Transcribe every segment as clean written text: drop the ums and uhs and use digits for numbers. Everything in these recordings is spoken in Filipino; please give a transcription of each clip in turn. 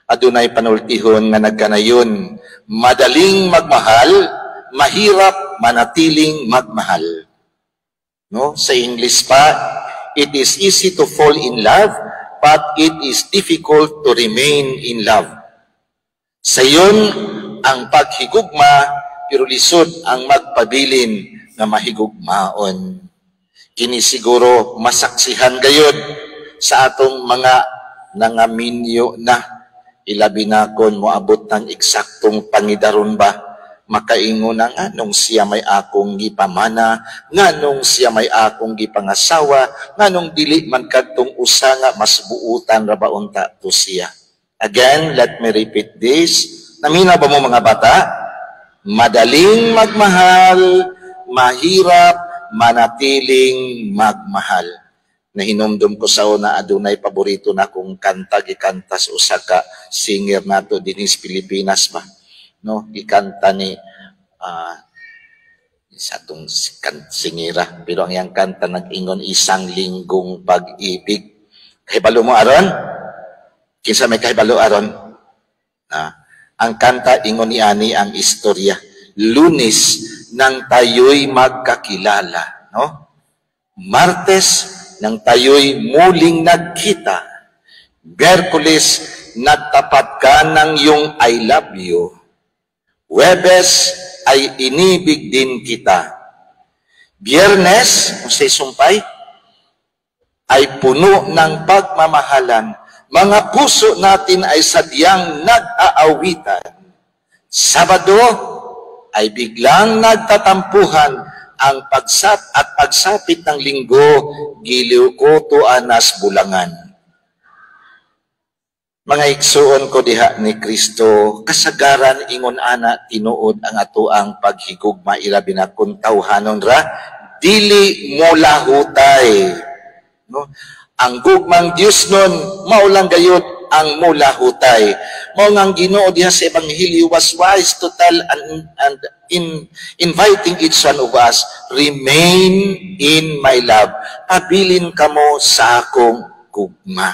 Adunay panultihon nga nagkanayon, madaling magmahal, mahirap manatiling magmahal. No? Sa English pa, it is easy to fall in love, but it is difficult to remain in love. Sayon ang paghigugma, pero lisod ang magpabilin na mahigugmaon. Kini siguro masaksihan gayud sa atong mga nangaminyo na ilabi na kon moabot ng eksaktong pangidaron ba, makaingon na nganong siya may akong gipamana, nganong siya may akong gipangasawa, nganong dili man kadtong usa nga mas buutan ra ba unta to siya. Again, let me repeat this. Namina ba mo mga bata? Madaling magmahal, mahirap manatiling magmahal. Nahinumdum ko sa una, adunay paborito na kong kanta, gikanta sa usa ka singer nato din sa Pilipinas ba. No, gikanta ni isa tong singira, pero ang yang kanta nag-ingon isang linggong pag-ibig. Kahibalo mo aron? Kinsa may kahibalo aron? Ang kanta ingon ni ani ang istorya. Lunes nang tayo'y magkakilala, no? Martes nang tayo'y muling nagkita. Miyerkules nagtapat ka ng iyong I love you. Huwebes ay inibig din kita. Biyernes, kung sa'y sumpay, ay puno ng pagmamahalan. Mga puso natin ay sadyang nag-aawitan. Sabado ay biglang nagtatampuhan ang pagsapit ng linggo, giliw ko to anas bulangan. Mga igsuon ko diha ni Kristo, kasagaran ingon ana tinuod ang ato ang paghigugma ilabi na kun tawhanon ra, dili mo lahutay. No? Ang gugmang Dios nun, maulang gayud ang mulahutay. Mao nga Ginoo diha sa Ebanghelyo was wise to tell and in inviting each one of us, remain in my love. Pabilin kamo sa akong gugma.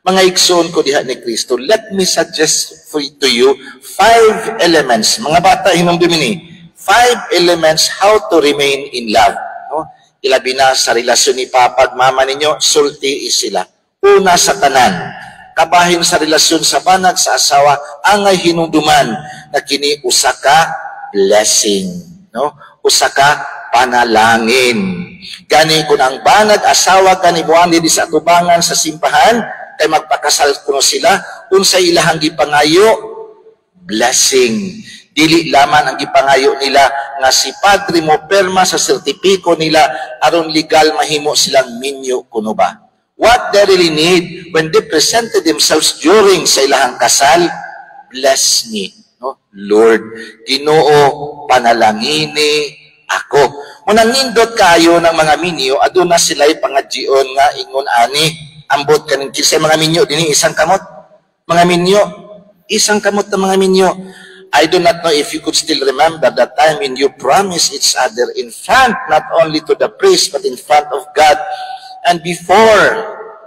Mga igsoon ko diha ni Kristo, let me suggest to you 5 elements. Mga bata, hinumdumin ni, 5 elements how to remain in love. No? Ilabi na sa relasyon ni Papa at Mama ninyo, sulti sila. Una sa tanan, kabahin sa relasyon sa banag sa asawa, angay hinumduman na kini usa ka blessing. No? Usa ka panalangin. Gani kung ang banag asawa gani buhani di sa atubangan sa simbahan, kay magpakasal kuno sila, unsa ilahang gipangayo, blessing. Dili laman ang gipangayo nila nga si padre mo perma sa sertipiko nila aron legal mahimo silang minyo kuno ba. What they really need when they presented themselves during sa ilahang kasal, bless me. No? Lord, Ginoo, panalangini ako. Munang nindot kayo ng mga minyo, aduna sila'y pangadjion nga ingon ani, ambot kaning kisay mga minyo, dini isang kamot. Mga minyo, isang kamot na mga minyo. I do not know if you could still remember that time when you promised each other in front, not only to the priest, but in front of God. And before,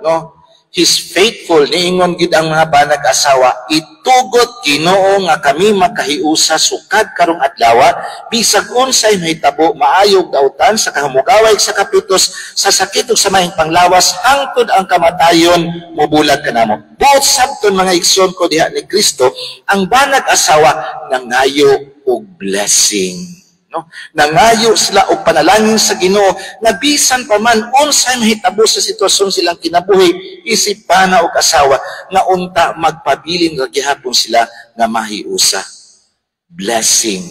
no, His faithful, niingon gid ang mga banag asawa, itugot Ginoo nga kami makahiusa sukad karong adlaw, bisag unsay mahitabo, maayog dautan sa kahamugaway sa kapitos, sa sakit ug sa mahing panglawas, hangtod ang kamatayon, mubulag kanamo. Buot sabton mga igsoon ko diha ni Kristo, ang banag asawa nangayo og blessing. No? Nangayo sila og panalangin sa Ginoo na bisan pa man unsay mahitabo sa sitwasyon silang kinabuhi, isip pana og asawa nga unta magpabilin ra gihapon sila nga mahiusa. Blessing.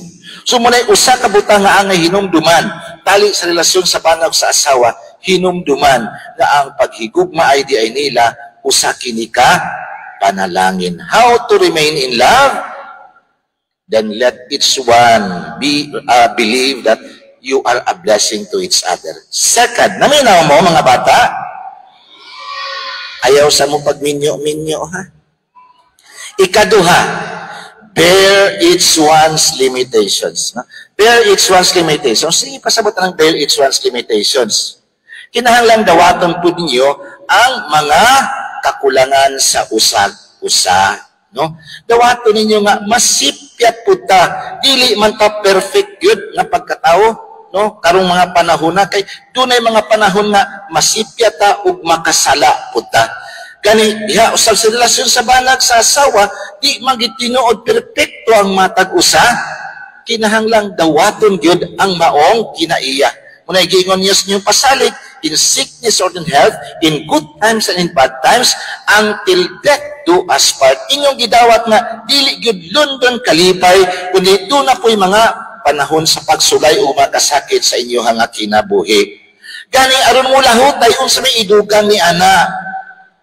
So munay usa ka butang nga angay hinumduman tali sa relasyon sa banag sa asawa, hinumduman nga ang paghigugma ay di ay nila usa kini ka panalangin. How to remain in love? Then let each one believe that you are a blessing to each other. Second, naminaw mo mga bata, ayaw sa mo pagminyo-minyo, ha? Ikaduha, bear each one's limitations. No? Bear each one's limitations. Sige, pasabot ng bear each one's limitations. Kinahanglan dawaton po ninyo ang mga kakulangan sa usag-usa. no? Dawato ninyo nga masipyat pud ta, dili man ta perfect gyud nga pagkatao, no? Karong mga panahon na kay dunay mga panahon nga masipyat ta ug makasala pud ta. Gani diha usab sa relasyon sa banag sa asawa, di man gid tinuod perpekto ang matag usa, kinahanglang dawaton gyud ang maong kinaiya. Muna giingon niya sa inyong pasalig, in sickness or in health, in good times and in bad times, until death do us part. Inyong gidawat nga, dili gyud London kalipay, kundi doon na po'y mga panahon sa pagsulay o makasakit sa inyo nga kinabuhi. Gani, aron mo lahutay, unsa may idugang ni Ana.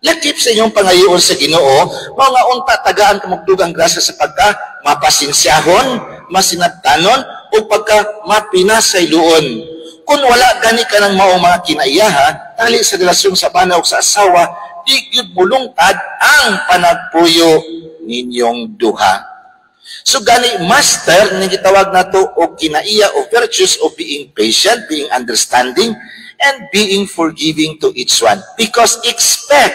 Lakip sa inyong pangayoon sa Ginoo, mga unta tagaan kamugdugang grasya sa pagka mapasinsyahon, masinabtanon, o pagka mapinasayloon. Kung wala gani ka ng maong mga kinaiyaha, tali sa relasyon sa bana o sa asawa, di gyud mulungtad ang panagpuyo ninyong duha. So gani, master, ni gitawag na to o kinaiya o virtues of being patient, being understanding, and being forgiving to each one. Because expect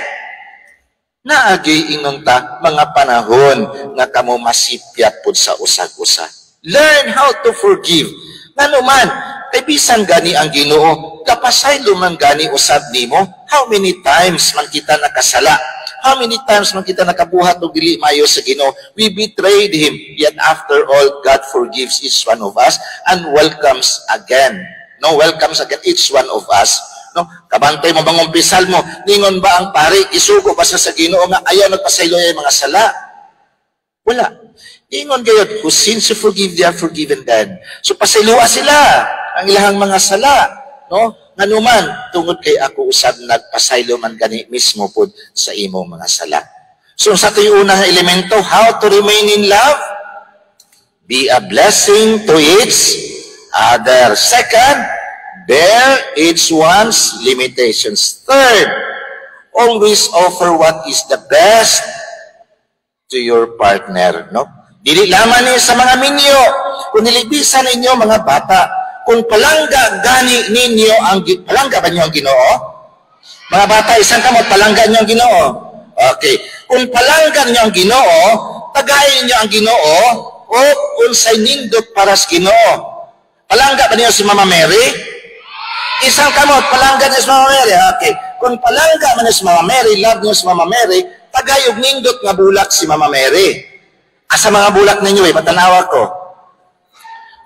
na agi ingon ta mga panahon nga kamo masipyat pud sa usag-usa. Learn how to forgive. Ngano man, kay bisan gani ang Ginoo, kapasaylo man gani usab nimo. How many times man kita nakasala? How many times man kita nakabuhat og dili maayo sa Ginoo? We betrayed Him, yet after all, God forgives each one of us and welcomes again. No, welcomes again each one of us. No, kabantay mo bang umpisal mo? Ningon ba ang pari isugo ba sa Ginoo nga ayaw nagpasaylo ay mga sala? Wala. Ingon gayud, who sins you forgive, they are forgiven then. So pasayloa sila ang ilahang mga sala, no? Nganuman tungod kay ako usab nagpasaylo man gani mismo pud sa imong mga sala. So sa to'y unang elemento, how to remain in love? Be a blessing to each other. Second, bear each one's limitations. Third, always offer what is the best to your partner, no? Dili lamang ni sa mga minyo, kung nilibisan ninyo mga bata, kung palangga gani ninyo ang palangga ba niyo ang Ginoo? Mga bata, isang kamot palangga niyo ang Ginoo. Okay. Kung palangga niyo ang Ginoo, tagayin niyo ang Ginoo o unsay nindot para sa Ginoo. Palangga ba niyo si Mama Mary? Isang kamot palangga niyo si Mama Mary. Okay. Kung palangga man niyo si Mama Mary, love niyo si Mama Mary, tagayog nindot nga bulak si Mama Mary. Asa mga bulak ninyo patanawa ko.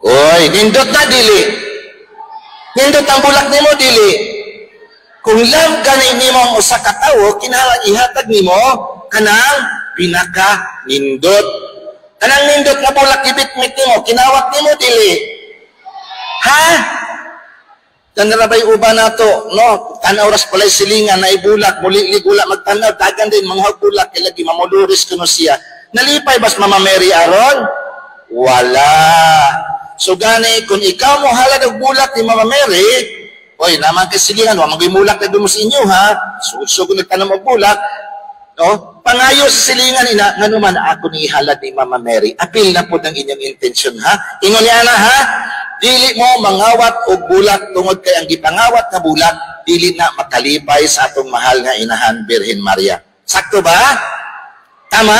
Oy, nindot na dili. Nindot ang bulak nimo dili. Kung love gani nimo ang usa ka tawo, kinahanglan ihatag nimo kanang pinaka nindot. Kanang nindot nga bulak gibitmit nimo, kinawat nimo dili. Ha? Tanarabay uba nato, no? Tanaw ras palay silingan na ibulak, muli ligula magtanaw, dagan din mga bulak kay lagi mamuluris kuno siya. Nalipay bas Mama Mary aron? Wala. So gani, kung ikaw mo halad og bulak ni Mama Mary, oy, naman kasilingan, wa magimulak na dumo sa inyo, ha? So kung nagtanam og bulak, no? Pangayo sa silingan ina, nga naman ako ni halad ni Mama Mary. Apil na po ng inyong intensyon, ha? Ingon niya na, ha? Dili mo mangawat og bulak tungod kay ang gipangawat na bulak, dili na makalipay sa atong mahal nga inahan, Birhen Maria. Sakto ba? Tama?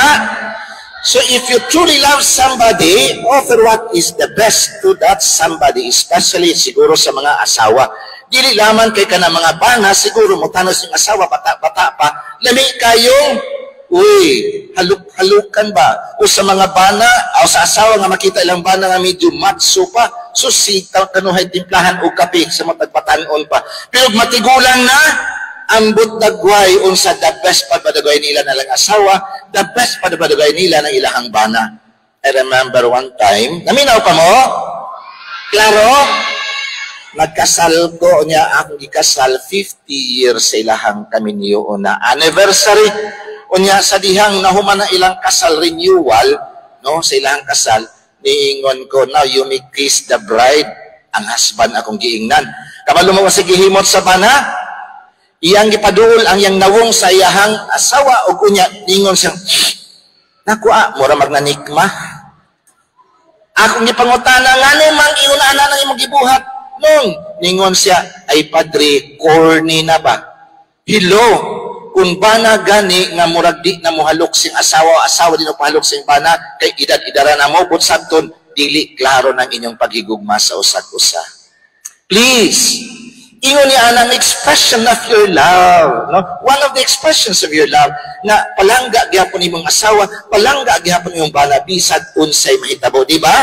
So if you truly love somebody, offer what is the best to that somebody, especially siguro sa mga asawa. Dili lamang kay ka na mga bana, siguro mo tanos yung asawa, bata-bata pa, lami kayong, uy, haluk-halukan ba? O sa mga bana, o sa asawa nga makita ilang bana nga medyo matso pa, so sitaw kanuhay timplahan o kape sa matagpatanon pa. Pero matigulang na, ambot dagway unsa the best padagway nila na lang asawa, the best padagway nila ng ilahang bana. I remember one time, naminaw pa mo? Klaro? Nagkasal ko niya, akong ikasal 50 years sa ilahang kami niyo na anniversary. Unya sa dihang nahuman na ilang kasal renewal, no, sa ilahang kasal, niingon ko, now you may kiss the bride, ang husband akong giingnan. Kabalo mo sa gihimot sa bana, iyang gipaduol ang yang nawong sa iyahang asawa o kunya ningon siyang naku mura magnanikma akong gipangutana ngano mang ingon ana nang imong gibuhat nung ningon siya ay padre corny na ba hello kung bana gani nga murag di na mohalok sing asawa di na pahalok sing bana kay idad-idara na mo but sabton dili klaro ng inyong paghigugma sa usag-usa. Please, ingon ni anang expression of your love, no? One of the expressions of your love na palangga gyapon imong asawa, palangga gyapon imong bana bisag unsay mahitabo, di ba?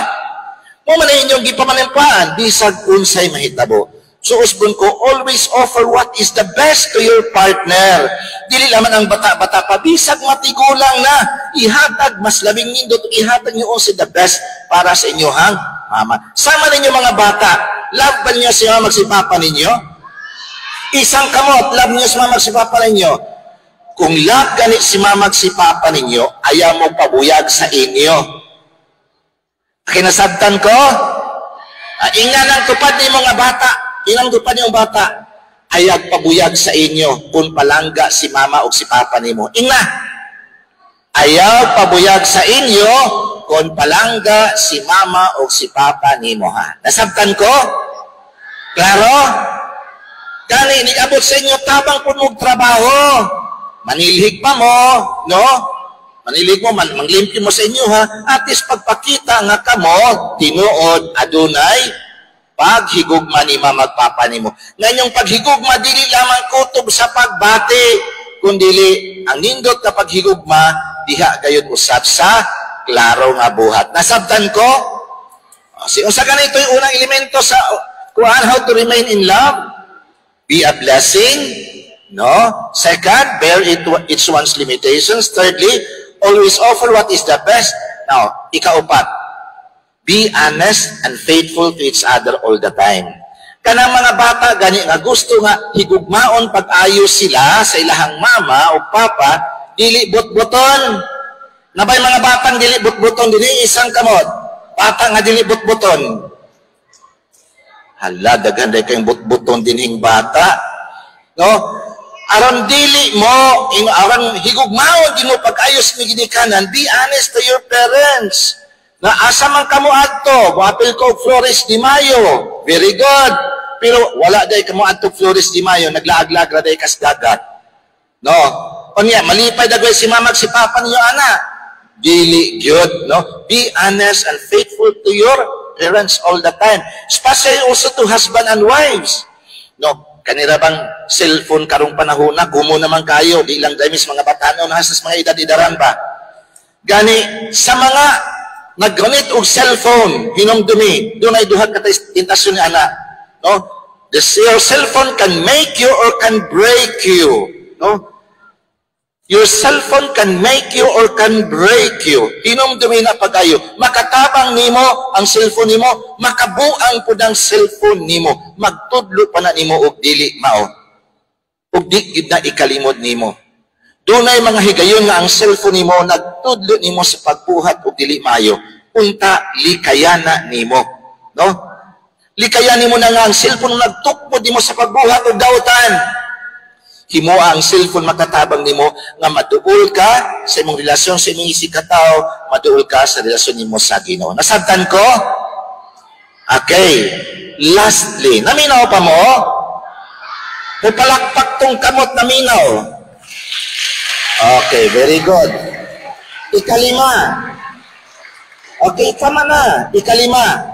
Mo man inyong gipamanimpaan bisag unsay mahitabo. So usbon ko, always offer what is the best to your partner. Dili laman ang bata-bata pa, bisag matigulang na, ihatag, mas labing nindot, ihatag niyo also the best para sa inyohang mama. Sama ninyo mga bata, love ba niyo si mama si papa ninyo? Isang kamot, love niyo si mama si papa ninyo. Kung love gani si mama si papa ninyo, ayaw mo pabuyag sa inyo. Kinasabtan ko, ingan ang tupad ni mga bata, inang tupad yung bata, ayag pabuyag sa inyo kung palangga si mama o si papa nimo. Inga, ayaw pabuyag sa inyo kung palangga si mama o si papa nimo, ha? Nasabtan ko? Klaro? Kani, niabot sa inyo tabang po mong trabaho. Manilhig pa mo, no? Manilhig mo, manglimpyo mo sa inyo, ha? At least pagpakita nga kamo, tinuod, adunay, paghigugma ni mama papa nimo. Nganyong paghigugma dili lamang kutob sa pagbati, kundili ang nindot na paghigugma diha gayud usab sa klaro nga buhat. Nasabtan ko? Unsa ganito yung unang elemento sa kuan how to remain in love? Be a blessing, no? Second, bear each one's limitations. Thirdly, always offer what is the best. Now, ikaupat, be honest and faithful to each other all the time. Kanang mga bata, gani nga gusto nga higugmaon pag-ayos sila sa ilahang mama o papa, dili but-buton. Nabay mga batang dili but-buton, dili isang kamot. Bata nga dili but-buton. Hala, daghan day kayong but-buton dinhing bata. No? Aron dili mo, aron higugmaon din mo pag-ayos ni ginikanan, be honest to your parents. Na asa man kamo adto, wapil ko Flores de Mayo. Very good. Pero wala day kamo adto Flores de Mayo, naglaag-lag ra day kas dagat. No. Unya malipay dagway si mama si papa niyo ana. Dili gyud, no? Be honest and faithful to your parents all the time. Especially also to husband and wives. No, kanira bang cellphone karong panahon na kumo naman kayo, di lang damis mga batanon hasas mga edad-idaran ba. Gani sa mga naggamit og cellphone, hinumdumi, doon ay duha ka tentasyon ni ana. No? Your cellphone can make you or can break you. No? Your cellphone can make you or can break you. Hinumdumi na pag-ayo. Makatabang nimo ang cellphone nimo, makabuang pud ang cellphone nimo. Magtudlo pa na nimo og dili mao. Og di gid na ikalimod nimo. Dunay mga higayon nga ang cellphone nimo nagtudlo nimo sa pagbuhat og dili maayo. Unta likayana nimo, no? Likayan nimo na nga ang cellphone nagtukod nimo sa pagbuhat og dautan. Himo ang cellphone makatabang nimo nga maduol ka sa imong relasyon sa imong isikataw, maduol ka sa relasyon nimo sa Ginoo. Nasabtan ko? Okay. Lastly, naminaw pa mo? Palakpak tong kamot naminaw. Okay, very good. Ikalima. Okay, tama na. Ikalima.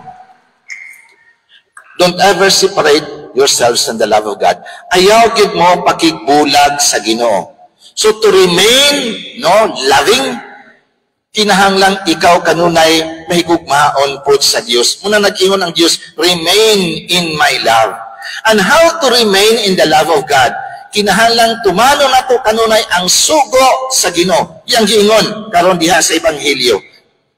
Don't ever separate yourselves from the love of God. Ayaw gid mo pakigbulag sa Ginoo. So to remain, no, loving, kinahanglang ikaw kanunay mahigugmaon pud sa Dios. Muna nag-ingon ang Dios, remain in my love. And how to remain in the love of God? Kinahanglang tumano na to kanunay ang sugo sa Ginoo. Yang giingon karon diha sa ebanghelyo.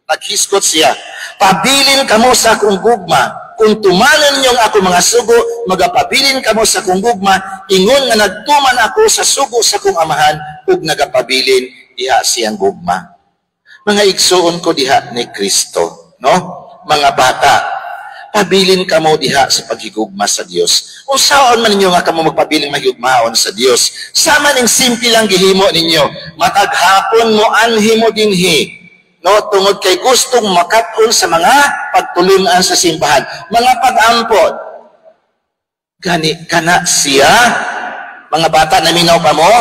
Naghiskot siya, pabilin kamo sa akong gugma. Kung tumanon ninyong ako mga sugo, magapabilin kamo sa akong gugma. Ingon nga nagtuman ako sa sugo sa akong amahan ug nagapabilin diha siyang gugma. Mga igsuon ko diha ni Kristo, no? Mga bata, pabilin kamo diha sa paghigugma sa Dios. Unsaon man ninyo nga kamo magpabiling mahigugmaon sa Dios? Sama ning simple lang gihimo ninyo. Matag hapon mo anhi mo dinhi. No, tungod kay gustong makatun sa mga pagtulunan sa simbahan. Mga pag-ampot. Gani kana siya, mga bata naminaw pa mo?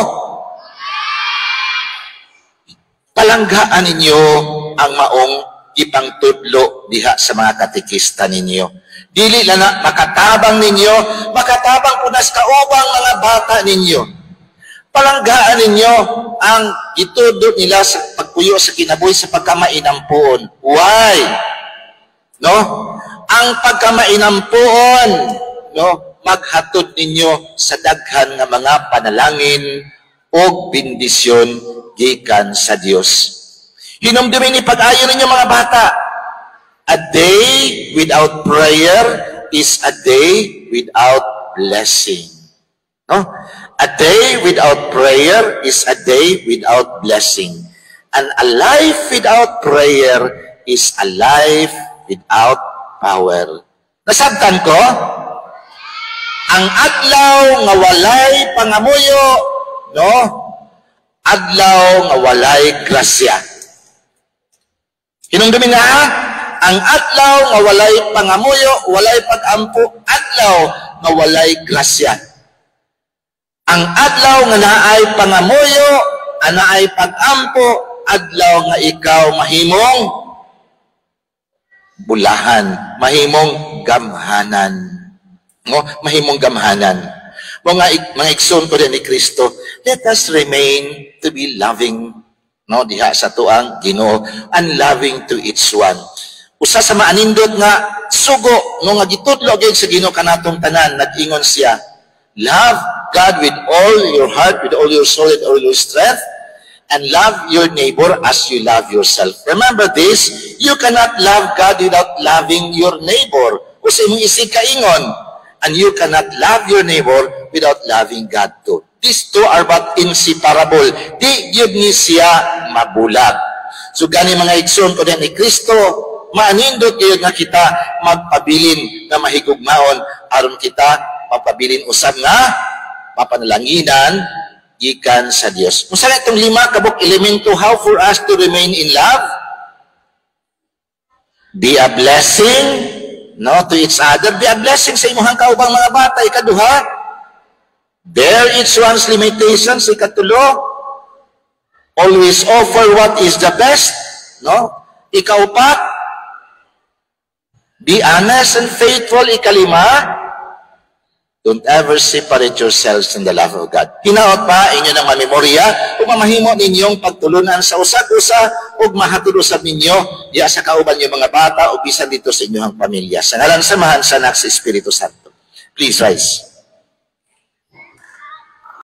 palanggaan ninyo ang maong ipangtudlo diha sa mga katikista ninyo. Dili na makatabang ninyo, makatabang punas kaubang mga bata ninyo. Palanggaan ninyo ang itudlo nila sa pagpuyo sa kinabuhi sa pagkamainampuon. Why? No? Ang pagkamainampuon, no, maghatod ninyo sa daghan nga mga panalangin o bendisyon gikan sa Dios. Hinumdumin ni pag-ayo ninyo mga bata. A day without prayer is a day without blessing. No? A day without prayer is a day without blessing. And a life without prayer is a life without power. Nasabtan ko? Ang adlaw nga walay pangamuyo, no? Adlaw nga walay grasya. Hinungdumin nga, ang adlaw nga walay pangamuyo, walay pag-ampo, adlaw nga walay grasya. Ang adlaw nga naay pangamuyo, anaay pag-ampo, adlaw nga ikaw mahimong bulahan, mahimong gamhanan. No? Mahimong gamhanan. Mga igsoon ko din ni Kristo, let us remain to be loving, no, diha sa tuang Ginoo, and loving to each one. Usa sa maanindot nga sugo no nga gitudlo gyud sa Ginoo kanatong tanan, nag-ingon siya, love God with all your heart, with all your soul, and all your strength, and love your neighbor as you love yourself. Remember this, you cannot love God without loving your neighbor. Usa imong isig kaingon, and you cannot love your neighbor without loving God too. These two are but inseparable. Di gyud ni siya mabulag. So gani mga igsoon ko din ni Kristo, maanindot gyud nga kita magpabilin na mahigugmaon aron kita magpabilin usab nga mapanalanginan gikan sa Dios. Unsa na itong 5 kabuk elemento how for us to remain in love? Be a blessing, no, to each other. Be a blessing sa imuhang kaubang mga bata. Ikaduha, bear each one's limitations. Ikatulo, always offer what is the best, no? Ikaupat, be honest and faithful. Ikalima, don't ever separate yourselves from the love of God. Hinaot pa inyo ng mamemorya kung mamahimo ninyong pagtulunan sa usag-usa o mahatod usab ninyo diya sa kauban yung mga bata o bisan dito sa inyong pamilya. Sa ngalan samahan sa Anak sa Espiritu Santo. Please rise.